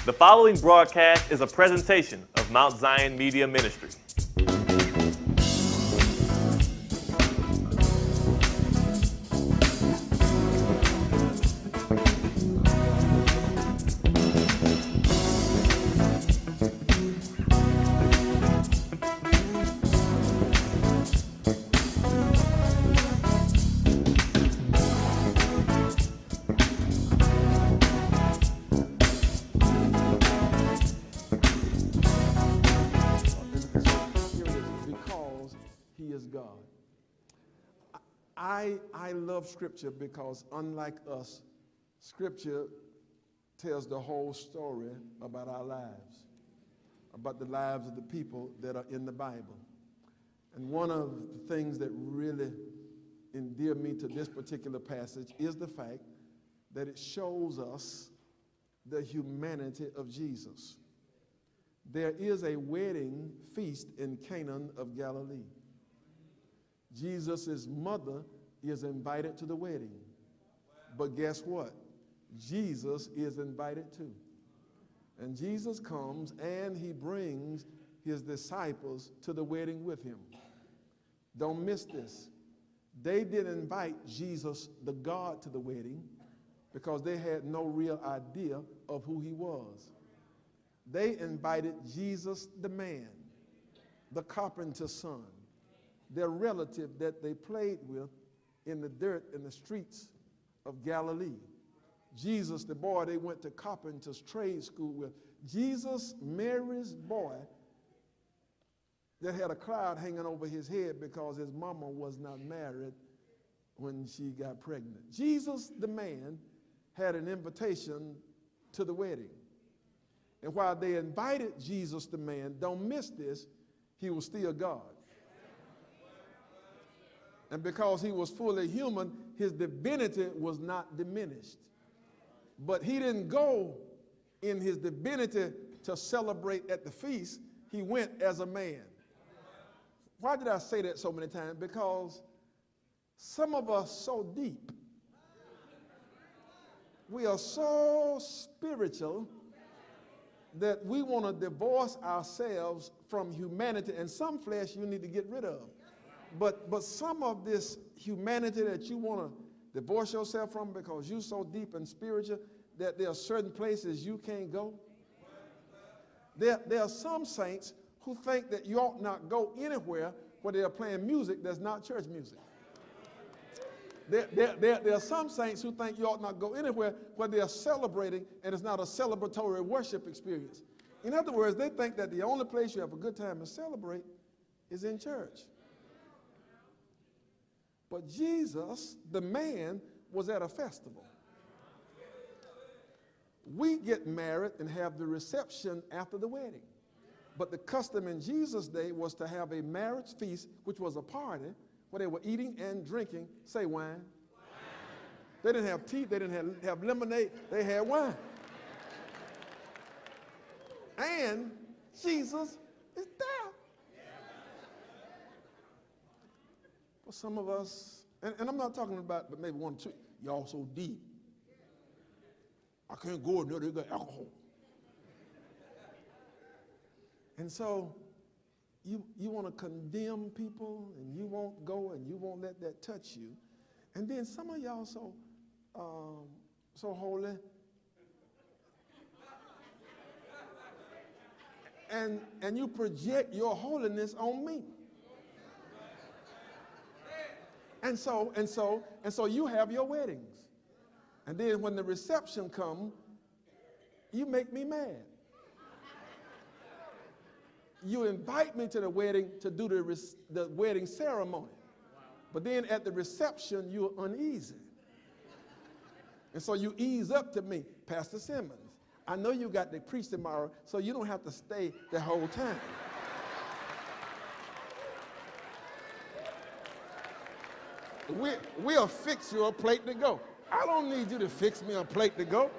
The following broadcast is a presentation of Mount Zion Media Ministry. I love Scripture because, unlike us, Scripture tells the whole story about our lives, about the lives of the people that are in the Bible. And one of the things that really endear me to this particular passage is the fact that it shows us the humanity of Jesus. There is a wedding feast in Canaan of Galilee. Jesus' mother is invited to the wedding. But guess what? Jesus is invited too. And Jesus comes and he brings his disciples to the wedding with him. Don't miss this. They didn't invite Jesus, the God, to the wedding because they had no real idea of who he was. They invited Jesus, the man, the carpenter's son, their relative that they played with in the dirt in the streets of Galilee. Jesus, the boy they went to carpenter's trade school with. Jesus, Mary's boy that had a cloud hanging over his head because his mama was not married when she got pregnant. Jesus, the man, had an invitation to the wedding. And while they invited Jesus, the man, don't miss this, he was still God. And because he was fully human, his divinity was not diminished. But he didn't go in his divinity to celebrate at the feast. He went as a man. Why did I say that so many times? Because some of us so deep. We are so spiritual that we want to divorce ourselves from humanity, and some flesh you need to get rid of. But some of this humanity that you want to divorce yourself from because you're so deep and spiritual that there are certain places you can't go. There are some saints who think that you ought not go anywhere where they are playing music that's not church music. There are some saints who think you ought not go anywhere where they are celebrating and it's not a celebratory worship experience. In other words, they think that the only place you have a good time and celebrate is in church. But Jesus, the man, was at a festival. We get married and have the reception after the wedding. But the custom in Jesus' day was to have a marriage feast, which was a party where they were eating and drinking, say wine. They didn't have tea, they didn't have lemonade, they had wine. And Jesus is there. For some of us, and I'm not talking about but maybe one or two, y'all so deep. I can't go in there, they got alcohol. And so you want to condemn people and you won't go and you won't let that touch you. And then some of y'all so holy. And you project your holiness on me. And so you have your weddings. And then when the reception comes, you make me mad. You invite me to the wedding to do the wedding ceremony. But then at the reception, you're uneasy. And so you ease up to me, Pastor Simmons. I know you got to preach tomorrow, so you don't have to stay the whole time. We'll fix you a plate to go. I don't need you to fix me a plate to go.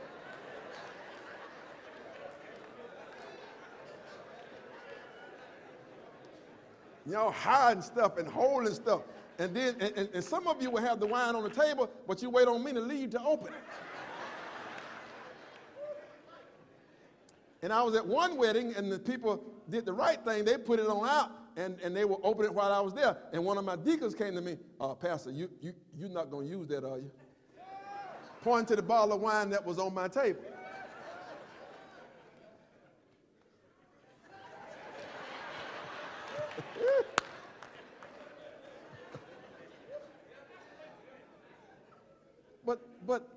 Y'all hiding stuff and holding stuff. And then and some of you will have the wine on the table, but you wait on me to leave to open it. And I was at one wedding, and the people did the right thing. They put it on out, and they were opening it while I was there. And one of my deacons came to me, Pastor, you're not going to use that, are you? Pointing to the bottle of wine that was on my table.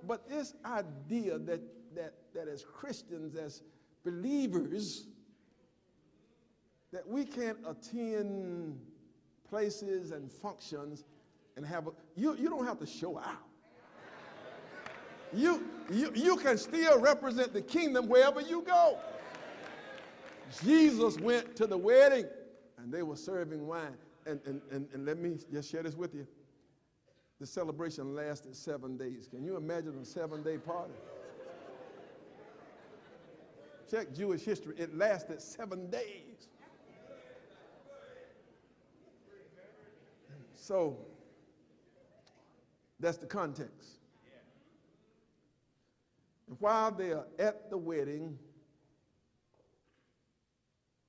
But this idea that as Christians, as believers, that we can't attend places and functions and have you don't have to show out. You can still represent the kingdom wherever you go. Jesus went to the wedding and they were serving wine. And let me just share this with you. The celebration lasted 7 days. Can you imagine a 7-day party? Check Jewish history. It lasted 7 days. So that's the context. And while they are at the wedding,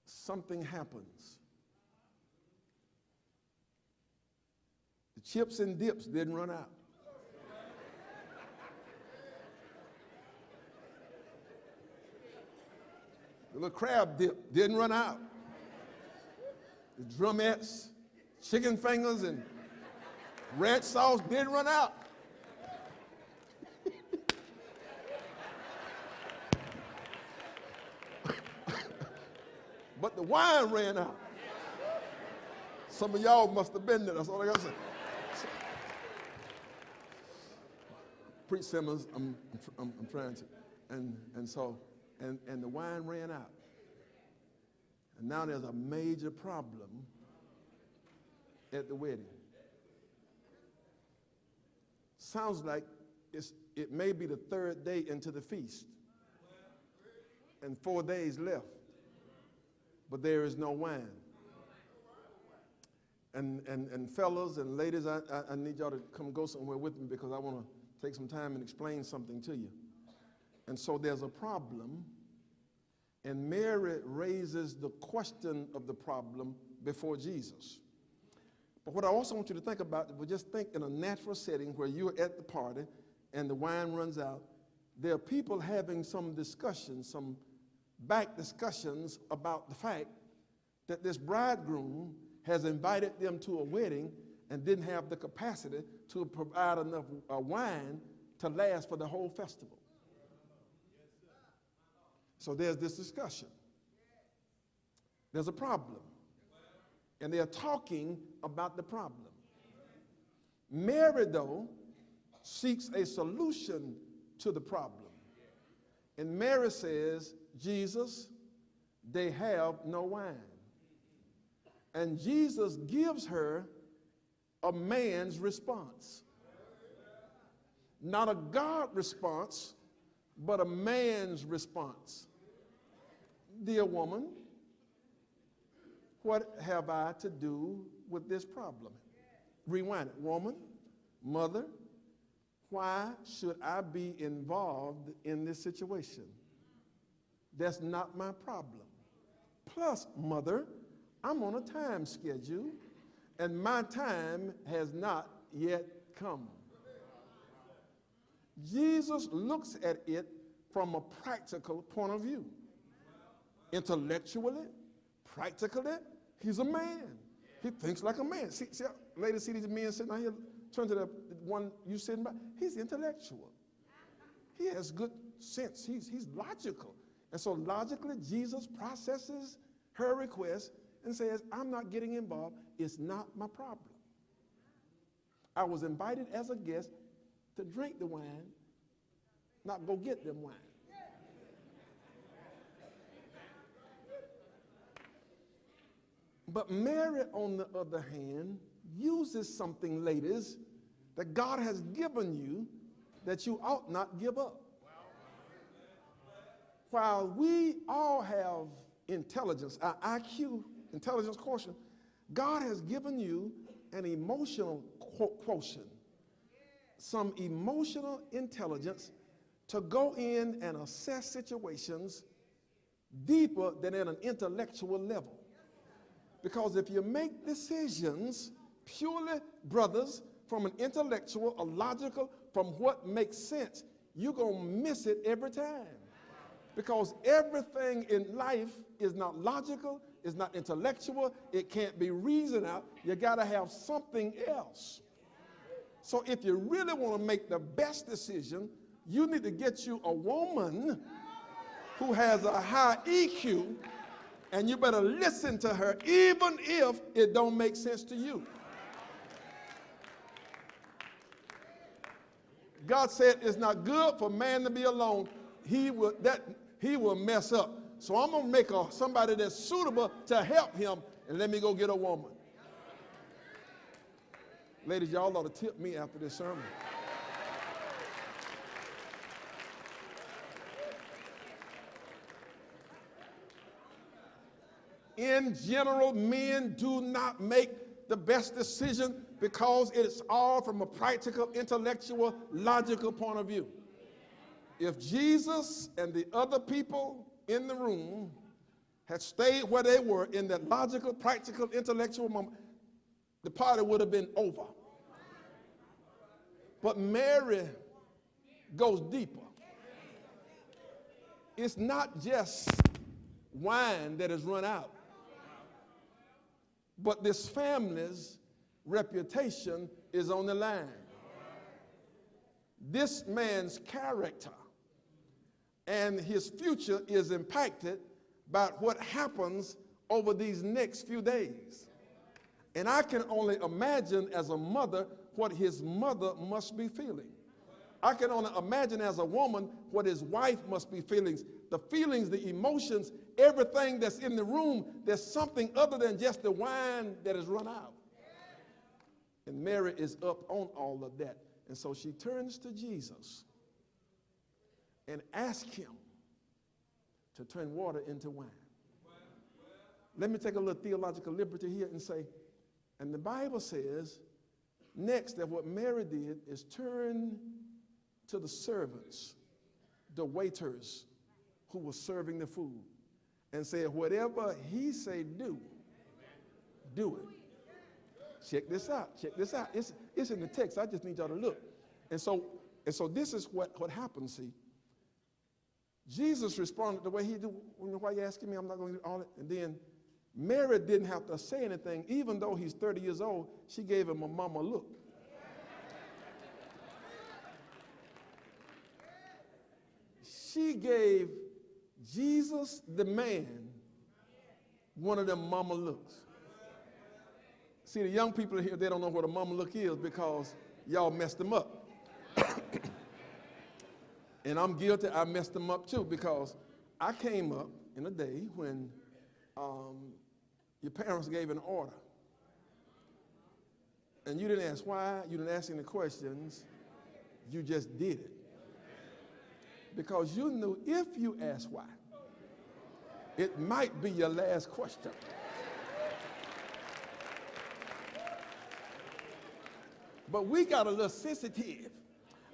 something happens. The chips and dips didn't run out. The little crab dip didn't run out. The drumettes, chicken fingers, and ranch sauce didn't run out. But the wine ran out. Some of y'all must have been there. That's all I got to say. Preach Simmons, I'm trying to. And the wine ran out. And now there's a major problem at the wedding. Sounds like it may be the third day into the feast. And 4 days left. But there is no wine. And fellas and ladies, I need y'all to come go somewhere with me because I want to take some time and explain something to you. And so there's a problem, and Mary raises the question of the problem before Jesus. But what I also want you to think about, is just think in a natural setting where you're at the party and the wine runs out, there are people having some discussions, some back discussions about the fact that this bridegroom has invited them to a wedding and didn't have the capacity to provide enough wine to last for the whole festival. So there's this discussion. There's a problem. And they're talking about the problem. Mary, though, seeks a solution to the problem. And Mary says, Jesus, they have no wine. And Jesus gives her a man's response. Not a God response, but a man's response. Dear woman, what have I to do with this problem? Rewind it. Woman, mother, why should I be involved in this situation? That's not my problem. Plus, mother, I'm on a time schedule, and my time has not yet come. Jesus looks at it from a practical point of view. Intellectually, practically, he's a man. He thinks like a man. See, ladies, see these men sitting out here? Turn to the one you sitting by. He's intellectual. He has good sense. He's logical. And so logically, Jesus processes her request and says, I'm not getting involved. It's not my problem. I was invited as a guest to drink the wine, not go get them wine. But Mary, on the other hand, uses something, ladies, that God has given you that you ought not give up. While we all have intelligence, our IQ, intelligence quotient, God has given you an emotional quotient, some emotional intelligence to go in and assess situations deeper than at an intellectual level. Because if you make decisions purely, brothers, from an intellectual, a logical, from what makes sense, you're going to miss it every time. Because everything in life is not logical, it's not intellectual, it can't be reasoned out. You got to have something else. So if you really want to make the best decision, you need to get you a woman who has a high EQ, and you better listen to her even if it don't make sense to you. God said it's not good for man to be alone. He will mess up. So I'm going to make somebody that's suitable to help him, and let me go get a woman. Ladies, y'all ought to tip me after this sermon. In general, men do not make the best decision because it's all from a practical, intellectual, logical point of view. If Jesus and the other people in the room had stayed where they were in that logical, practical, intellectual moment, the party would have been over. But Mary goes deeper. It's not just wine that has run out, but this family's reputation is on the line. This man's character and his future is impacted by what happens over these next few days. And I can only imagine as a mother what his mother must be feeling. I can only imagine as a woman what his wife must be feeling. The feelings, the emotions, everything that's in the room, there's something other than just the wine that has run out. And Mary is up on all of that. And so she turns to Jesus and asks him to turn water into wine. Let me take a little theological liberty here and say, and the Bible says, next, that what Mary did is turn to the servants, the waiters who were serving the food, and said, whatever he say do, do it. Check this out, check this out. It's in the text, I just need y'all to look. And so this is what happens, see. Jesus responded the way he did. Why are you asking me? I'm not going to do all it. And then Mary didn't have to say anything. Even though he's 30 years old, she gave him a mama look. She gave Jesus, the man, one of them mama looks. See, the young people here, they don't know what a mama look is because y'all messed them up. And I'm guilty, I messed them up too, because I came up in a day when your parents gave an order. And you didn't ask why, you didn't ask any questions, you just did it. Because you knew if you asked why, it might be your last question. But we got a little sensitive.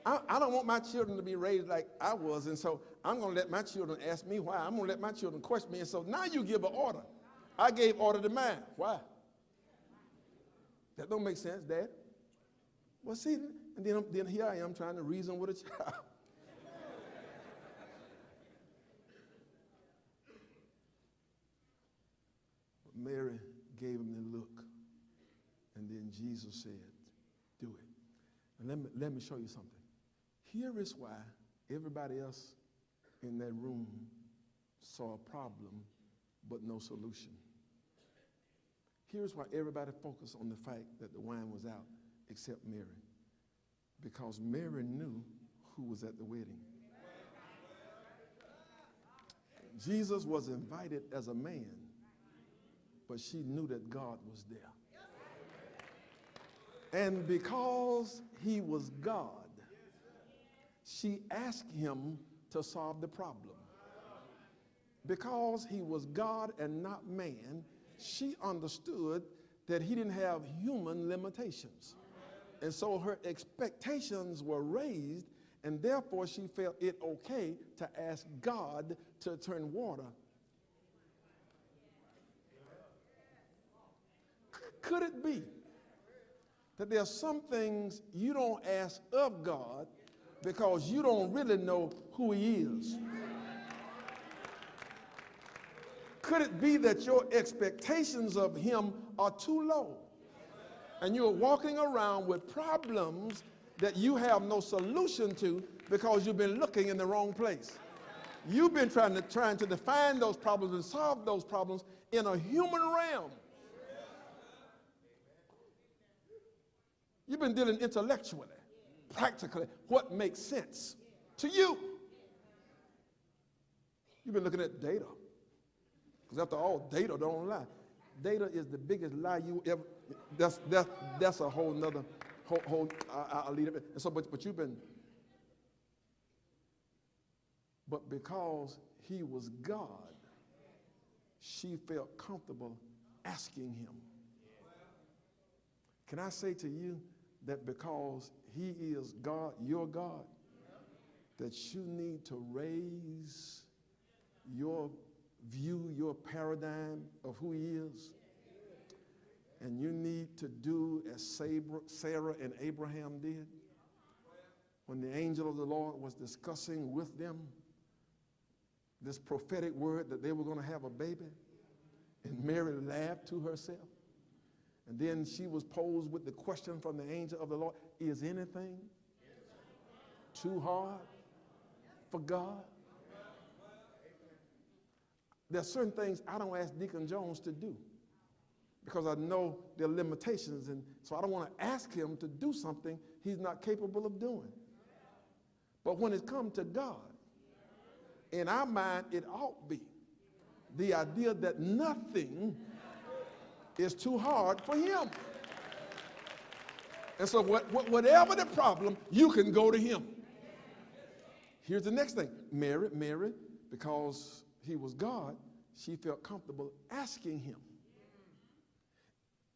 I don't want my children to be raised like I was, and so I'm going to let my children ask me why. I'm going to let my children question me, and so now you give an order. I gave order to mine. Why? That don't make sense, Dad. Well, see, and then here I am trying to reason with a child. Mary gave him the look, and then Jesus said, do it. And let me show you something. Here is why everybody else in that room saw a problem but no solution. Here's why everybody focused on the fact that the wine was out except Mary. Because Mary knew who was at the wedding. Jesus was invited as a man, but she knew that God was there. And because he was God, she asked him to solve the problem. Because he was God and not man, she understood that he didn't have human limitations. And so her expectations were raised, and therefore she felt it okay to ask God to turn water Could it be that there are some things you don't ask of God because you don't really know who he is? Could it be that your expectations of him are too low and you're walking around with problems that you have no solution to because you've been looking in the wrong place? You've been trying to define those problems and solve those problems in a human realm. You've been dealing intellectually, practically, what makes sense to you. You've been looking at data. Because after all, data don't lie. Data is the biggest lie you ever, that's a whole nother, I'll leave it. And so, but you've been, but because he was God, she felt comfortable asking him. Can I say to you that because he is God, your God, that you need to raise your view, your paradigm of who he is? And you need to do as Sarah and Abraham did when the angel of the Lord was discussing with them this prophetic word that they were going to have a baby. And Mary laughed to herself. And then she was posed with the question from the angel of the Lord, is anything too hard for God? There are certain things I don't ask Deacon Jones to do because I know there are limitations, and so I don't want to ask him to do something he's not capable of doing. But when it comes to God, in our mind, it ought be the idea that nothing is too hard for him. And so whatever the problem, you can go to him. Here's the next thing. Mary, because he was God, she felt comfortable asking him.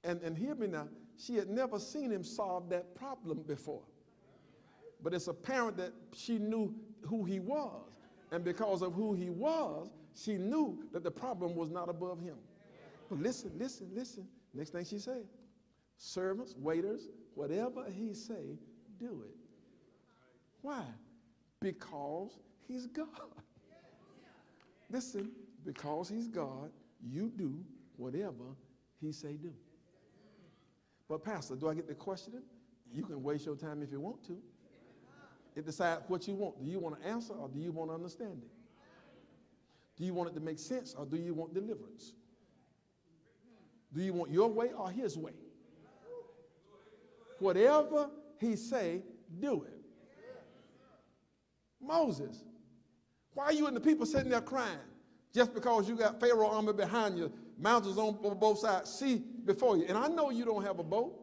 And hear me now, she had never seen him solve that problem before. But it's apparent that she knew who he was. And because of who he was, she knew that the problem was not above him. But listen. Next thing she said, servants, waiters, whatever he say, do it. Why? Because he's God. Listen, because he's God, you do whatever he say do. But Pastor, do I get to question it? You can waste your time if you want to. It decides what you want. Do you want to answer or do you want understanding? Do you want it to make sense or do you want deliverance? Do you want your way or his way? Whatever he say, do it. Moses, why are you and the people sitting there crying? Just because you got Pharaoh army behind you, mountains on both sides, sea before you. And I know you don't have a boat.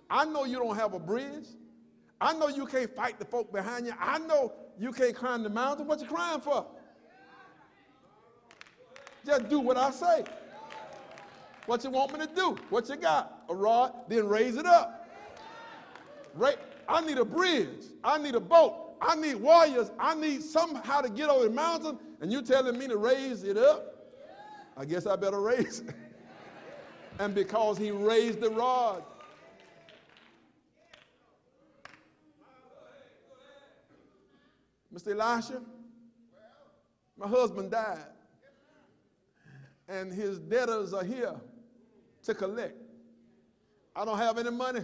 I know you don't have a bridge. I know you can't fight the folk behind you. I know you can't climb the mountain. What you crying for? Just do what I say. What you want me to do? What you got? A rod, then raise it up. I need a bridge. I need a boat. I need warriors. I need somehow to get over the mountain, and you telling me to raise it up? I guess I better raise it. And because he raised the rod, Mr. Elisha, my husband died, and his debtors are here to collect. I don't have any money,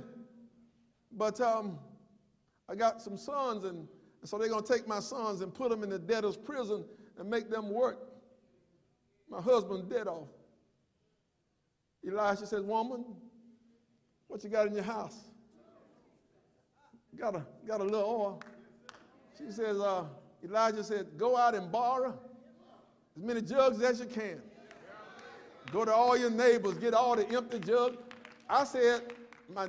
but I got some sons, and so they're going to take my sons and put them in the debtor's prison and make them work my husband's debt off. Elisha says, woman, what you got in your house? Got a little oil. She says, Elijah said, go out and borrow as many jugs as you can. Go to all your neighbors, get all the empty jugs. I said, my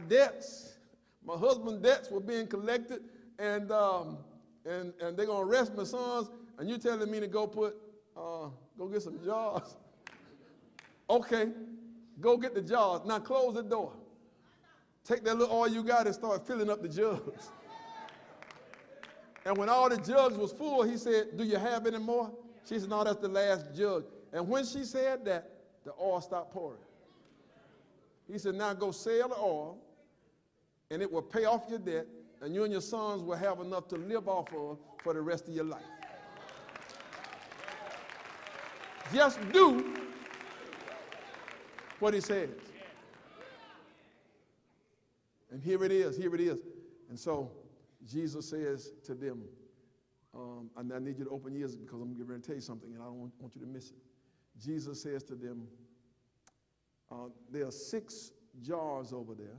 husband's debts were being collected, and they're going to arrest my sons, and you telling me to go get some jars. Okay, go get the jars. Now close the door. Take that little oil you got and start filling up the jugs. And when all the jugs was full, he said, do you have any more? She said, no, that's the last jug. And when she said that, the oil stopped pouring. He said, now go sell the oil, and it will pay off your debt, and you and your sons will have enough to live off of for the rest of your life. Just do what he says. And here it is, here it is. And so Jesus says to them, and I need you to open your ears because I'm getting ready to tell you something, and I don't want you to miss it. Jesus says to them, there are 6 jars over there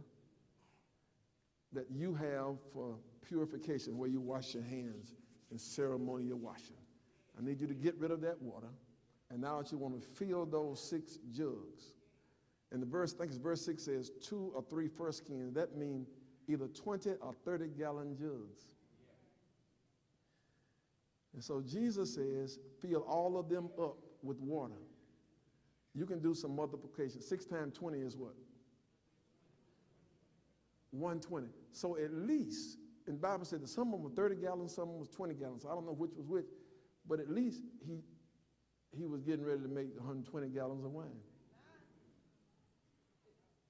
that you have for purification, where you wash your hands in ceremonial washing. I need you to get rid of that water, and now you want to fill those 6 jugs. And the verse, I think it's verse 6 says 2 or 3 first skins. That means either 20 or 30-gallon jugs. And so Jesus says, fill all of them up with water. You can do some multiplication. 6 times 20 is what? 120. So at least, and the Bible said that some of them were 30 gallons, some of them was 20 gallons. So I don't know which was which, but at least he was getting ready to make 120 gallons of wine.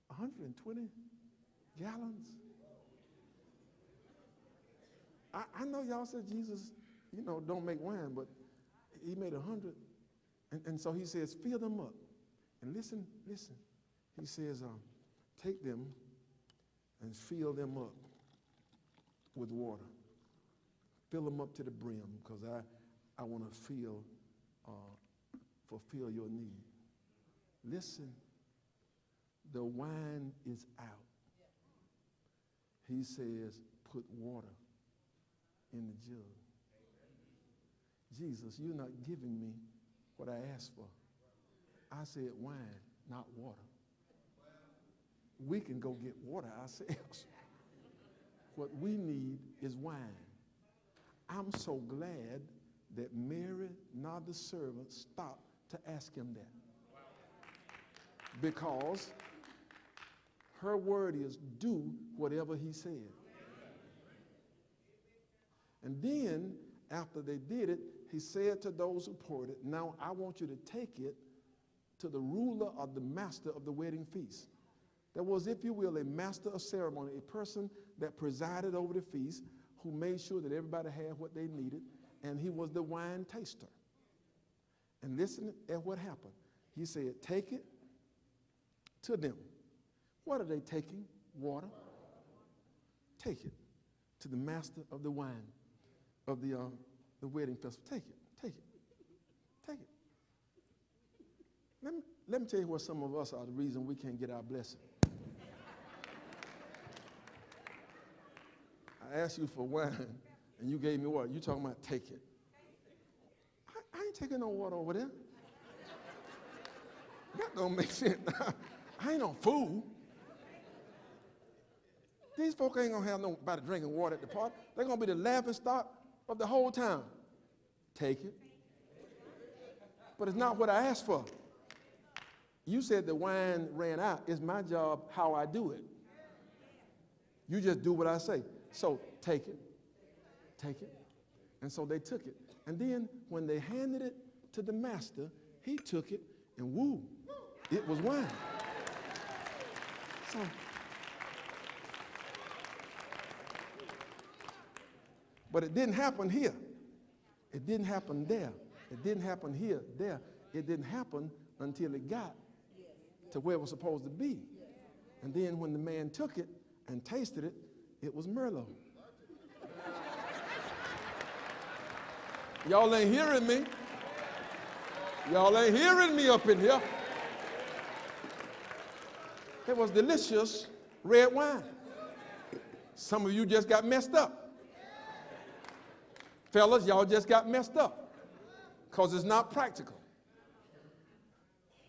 120 gallons? I know y'all said Jesus, don't make wine, but he made 100. And so he says, fill them up. And listen. He says, take them and fill them up with water. Fill them up to the brim, because I want to fulfill your need. Listen, the wine is out. He says, put water in the jug. Jesus, you're not giving me what I asked for. I said wine, not water. We can go get water ourselves. What we need is wine. I'm so glad that Mary, not the servant, stopped to ask him that. Because her word is do whatever he said. And then, after they did it, he said to those who poured it, now I want you to take it to the ruler or the master of the wedding feast. There was, if you will, a master of ceremony, a person that presided over the feast, who made sure that everybody had what they needed, and he was the wine taster. And listen at what happened. He said, take it to them. What are they taking? Water. Take it to the master of the wine, of the wedding festival. Take it, take it, take it. Let me tell you what some of us are the reason we can't get our blessing. I asked you for wine, and you gave me water. You talking about take it. I ain't taking no water over there. That don't make sense. I ain't no fool. These folk ain't gonna have nobody drinking water at the party. They're gonna be the laughing stock of the whole town. Take it. But it's not what I asked for. You said the wine ran out. It's my job how I do it. You just do what I say. So take it, take it. And so they took it. And then when they handed it to the master, he took it and woo, it was wine. So, but it didn't happen here. It didn't happen there. It didn't happen here, there. It didn't happen until it got to where it was supposed to be. And then when the man took it and tasted it, it was Merlot. Y'all ain't hearing me. Y'all ain't hearing me up in here. It was delicious red wine. Some of you just got messed up. Fellas, y'all just got messed up because it's not practical.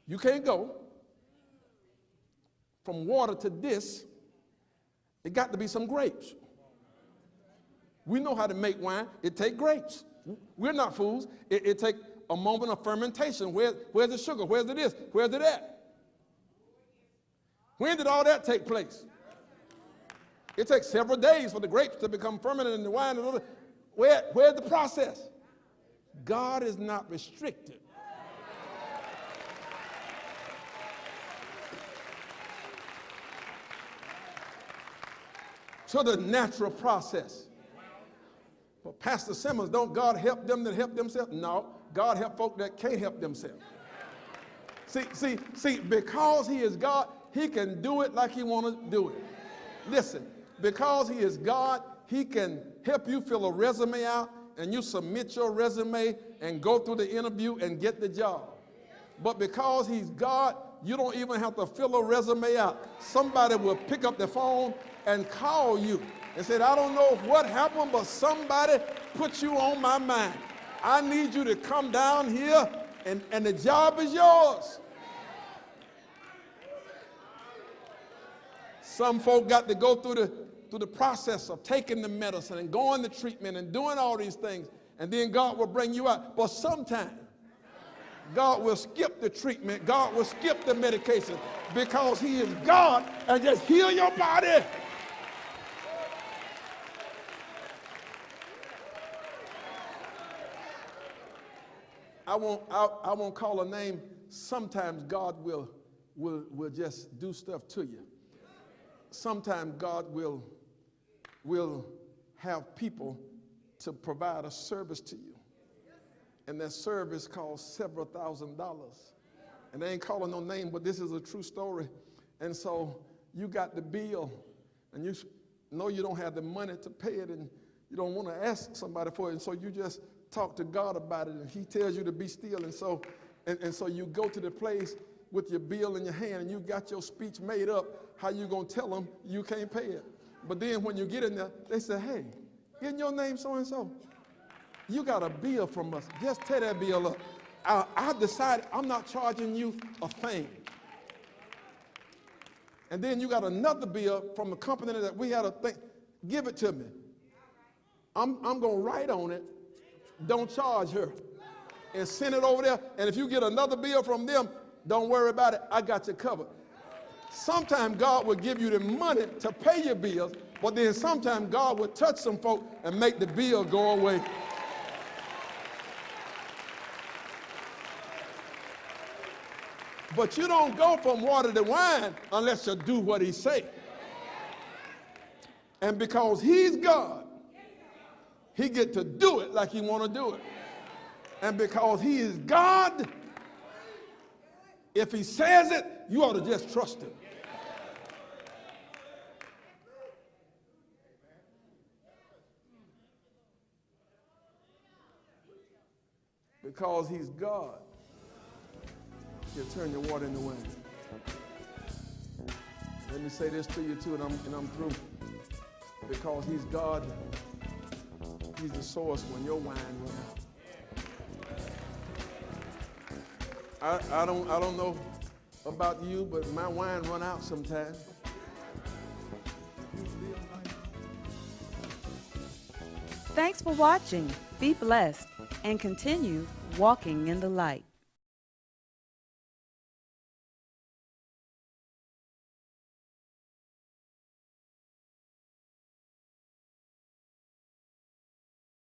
You can't go from water to this. It got to be some grapes. We know how to make wine. It takes grapes. We're not fools. It takes a moment of fermentation. Where's the sugar? Where's the this? Where's the that? When did all that take place? It takes several days for the grapes to become fermented in the wine. Where's the process? God is not restricted. to the natural process. But Pastor Simmons, don't God help them that help themselves? No, God help folk that can't help themselves. See, because he is God, he can do it like he want to do it. Listen, because he is God, he can help you fill a resume out and you submit your resume and go through the interview and get the job. But because he's God, you don't even have to fill a resume out. Somebody will pick up the phone and call you and say, I don't know what happened, but somebody put you on my mind. I need you to come down here and the job is yours. Some folk got to go through the process of taking the medicine and going to treatment and doing all these things, and then God will bring you out. But sometimes God will skip the treatment, God will skip the medication because he is God and just heal your body. I won't call a name. Sometimes God will just do stuff to you. Sometimes God will have people to provide a service to you. And that service costs several $1,000s. And they ain't calling no name, but this is a true story. And so you got the bill, and you know you don't have the money to pay it, and you don't want to ask somebody for it. And so you just talk to God about it, and he tells you to be still. And so you go to the place with your bill in your hand, and you got your speech made up how you going to tell them you can't pay it. But then when you get in there, they say, hey, isn't your name so-and-so? You got a bill from us. Just tear that bill up. I decided I'm not charging you a thing. And then you got another bill from the company that we had a thing. Give it to me. I'm going to write on it. Don't charge her. And send it over there. And if you get another bill from them, don't worry about it. I got you covered. Sometimes God will give you the money to pay your bills, but then sometimes God will touch some folk and make the bill go away. But you don't go from water to wine unless you do what he say. And because he's God, he get to do it like he want to do it. And because he is God, if he says it, you ought to just trust him. Because he's God, he'll turn your water into wine. Let me say this to you too, and I'm through. Because he's God, he's the source when your wine runs out. I don't know about you, but my wine run out sometimes. Thanks for watching. Be blessed and continue walking in the light.